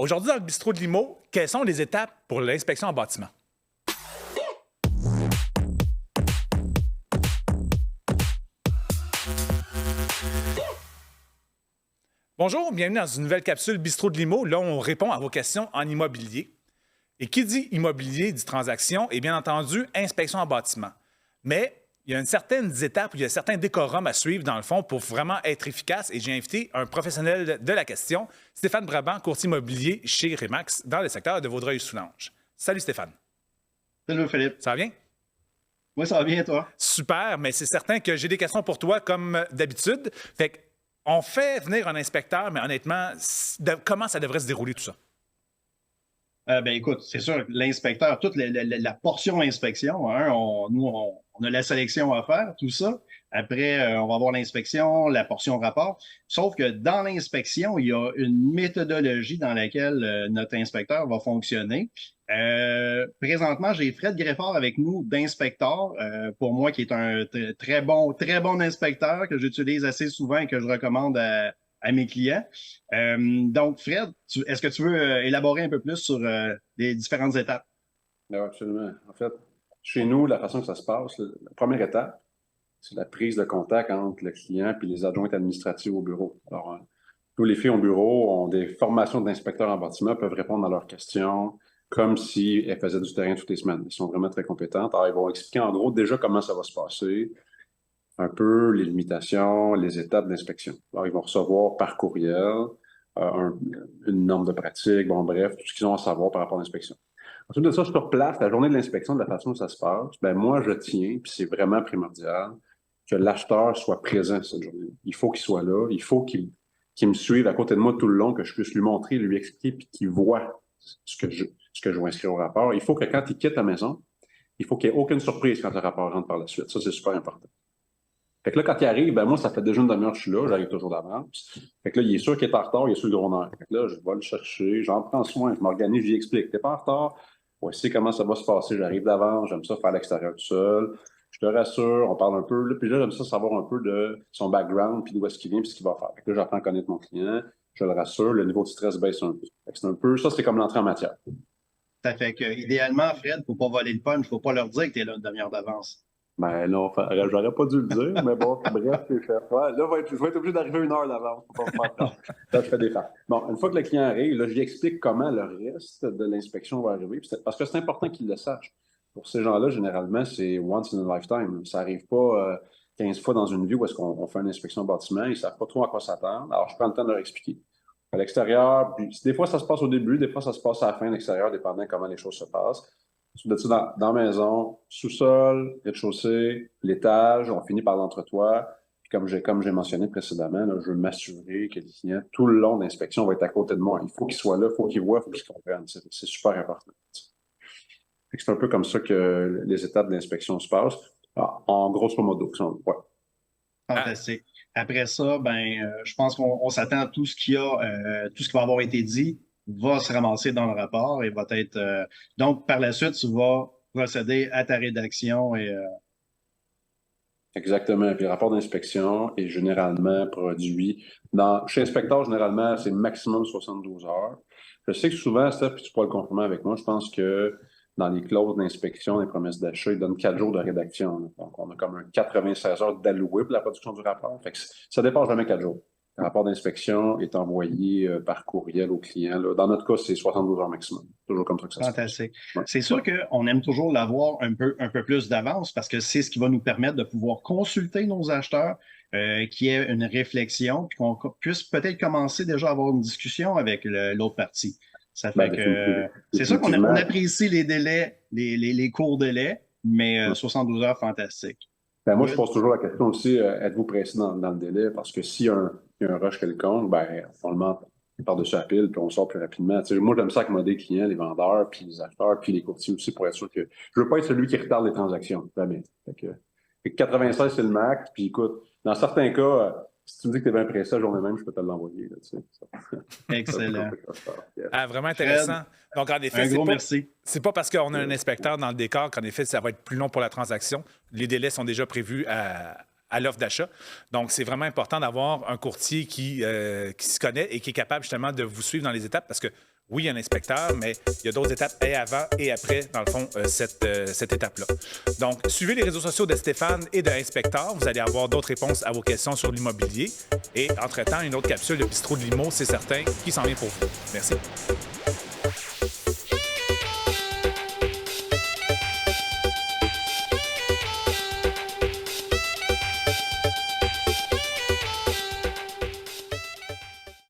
Aujourd'hui, dans le bistrot de Limo, quelles sont les étapes pour l'inspection en bâtiment? Bonjour, bienvenue dans une nouvelle capsule Bistrot de Limo. Là, on répond à vos questions en immobilier. Et qui dit immobilier dit transaction et bien entendu inspection en bâtiment. Mais il y a une certaine étape, il y a certains décorums à suivre dans le fond pour vraiment être efficace. Et j'ai invité un professionnel de la question, Stéphane Brabant, courtier immobilier chez Remax dans le secteur de Vaudreuil-Soulanges. Salut Stéphane. Salut Philippe. Ça va bien? Oui, ça va bien, toi? Super, mais c'est certain que j'ai des questions pour toi comme d'habitude. Fait qu'on fait venir un inspecteur, mais honnêtement, comment ça devrait se dérouler tout ça? Écoute, c'est sûr, l'inspecteur, toute la portion inspection, hein, on a la sélection à faire, tout ça. Après, on va avoir l'inspection, la portion rapport. Sauf que dans l'inspection, il y a une méthodologie dans laquelle notre inspecteur va fonctionner. Présentement, j'ai Fred Greffard avec nous d'inspecteur, pour moi, qui est un très bon inspecteur que j'utilise assez souvent et que je recommande à mes clients. Donc, Fred, est-ce que tu veux élaborer un peu plus sur les différentes étapes? Oui, absolument. En fait, chez nous, la façon que ça se passe, la première étape, c'est la prise de contact entre le client et les adjointes administratives au bureau. Alors, tous les filles au bureau ont des formations d'inspecteurs en bâtiment, peuvent répondre à leurs questions comme si elles faisaient du terrain toutes les semaines. Elles sont vraiment très compétentes. Alors, ils vont expliquer en gros déjà comment ça va se passer, un peu les limitations, les étapes d'inspection. Alors, ils vont recevoir par courriel une norme de pratique, bon bref, tout ce qu'ils ont à savoir par rapport à l'inspection. Ensuite de ça, sur place, la journée de l'inspection, de la façon dont ça se passe, moi, je tiens, puis c'est vraiment primordial, que l'acheteur soit présent cette journée. Il faut qu'il soit là, il faut qu'il me suive à côté de moi tout le long, que je puisse lui montrer, lui expliquer, puis qu'il voit ce que je vais inscrire au rapport. Il faut que quand il quitte la maison, il faut qu'il n'y ait aucune surprise quand le rapport rentre par la suite. Ça, c'est super important. Fait que là, quand il arrive, moi, ça fait déjà une demi-heure que je suis là, j'arrive toujours d'avance. Fait que là, il est sûr qu'il est en retard, il est sur le gros nerf. Fait que là, je vais le chercher, j'en prends soin, je m'organise, je lui explique. T'es pas en retard? Voici comment ça va se passer, j'arrive d'avance, j'aime ça faire à l'extérieur tout seul. Je te rassure, on parle un peu. Là, puis là, j'aime ça savoir un peu de son background, puis d'où est-ce qu'il vient, puis ce qu'il va faire. Fait que là, j'apprends à connaître mon client, je le rassure, le niveau de stress baisse un peu. Fait que c'est un peu, ça, c'est comme l'entrée en matière. Ça fait que, idéalement, Fred, il ne faut pas voler le punch, il ne faut pas leur dire que tu es là une demi-heure d'avance. Ben non, j'aurais pas dû le dire, mais bon, bref, c'est fait. Ouais, là, je vais être obligé d'arriver une heure d'avance pour pas me faire tard. Là, je fais des faits. Bon, une fois que le client arrive, là, je lui explique comment le reste de l'inspection va arriver, parce que c'est important qu'il le sache. Pour ces gens-là, généralement, c'est once in a lifetime. Ça n'arrive pas 15 fois dans une vie où est-ce qu'on fait une inspection bâtiment, ils ne savent pas trop à quoi s'attendre. Alors, je prends le temps de leur expliquer. À l'extérieur, puis des fois, ça se passe au début, des fois, ça se passe à la fin, à l'extérieur, dépendant comment les choses se passent. Dans la maison, sous-sol, rez-de-chaussée, l'étage, on finit par l'entretoit. Puis comme j'ai mentionné précédemment, là, je veux m'assurer que les clients, tout le long de l'inspection, va être à côté de moi. Il faut qu'ils soient là, il faut qu'ils voient, il faut qu'ils comprennent. C'est super important. C'est un peu comme ça que les étapes de l'inspection se passent. Alors, en grosso modo. Ouais. Fantastique. Après ça, je pense qu'on s'attend à tout ce qui va avoir été dit va se ramasser dans le rapport et va être... donc, par la suite, tu vas procéder à ta rédaction et... Exactement. Puis le rapport d'inspection est généralement produit chez inspecteur, généralement, c'est maximum 72 heures. Je sais que souvent, Steph, puis tu pourras le confirmer avec moi, je pense que dans les clauses d'inspection, les promesses d'achat, ils donnent 4 jours de rédaction. Donc, on a comme un 96 heures d'alloué pour la production du rapport. Fait que ça dépasse jamais 4 jours. Le rapport d'inspection est envoyé par courriel au client. Là. Dans notre cas, c'est 72 heures maximum. Toujours comme ça que ça se passe. Fantastique. Ouais. C'est sûr qu'on aime toujours l'avoir un peu plus d'avance parce que c'est ce qui va nous permettre de pouvoir consulter nos acheteurs, qu'il y ait une réflexion, puis qu'on puisse peut-être commencer déjà à avoir une discussion avec l'autre partie. Ça fait que c'est sûr qu'on apprécie les délais, les courts délais, mais 72 heures, fantastique. Moi, je pose toujours la question aussi, êtes-vous pressé dans le délai? Parce que s'il y a un rush quelconque, on le monte par-dessus la pile, puis on sort plus rapidement. T'sais, moi, j'aime ça accommoder les clients, les vendeurs, puis les acheteurs, puis les courtiers aussi, pour être sûr que je veux pas être celui qui retarde les transactions. Jamais. Fait que 96, c'est le max, puis écoute, dans certains cas, si tu me dis que tu es bien pressé la journée même, je peux te l'envoyer. Excellent. Vraiment intéressant. Donc, en effet, c'est pas parce qu'on a un inspecteur dans le décor qu'en effet, ça va être plus long pour la transaction. Les délais sont déjà prévus à à l'offre d'achat. Donc, c'est vraiment important d'avoir un courtier qui s'y connaît et qui est capable justement de vous suivre dans les étapes parce que oui, il y a un inspecteur, mais il y a d'autres étapes et avant et après, dans le fond, cette étape-là. Donc, suivez les réseaux sociaux de Stéphane et de Inspecteur. Vous allez avoir d'autres réponses à vos questions sur l'immobilier. Et entre-temps, une autre capsule de Bistrot de Limo, c'est certain, qui s'en vient pour vous. Merci.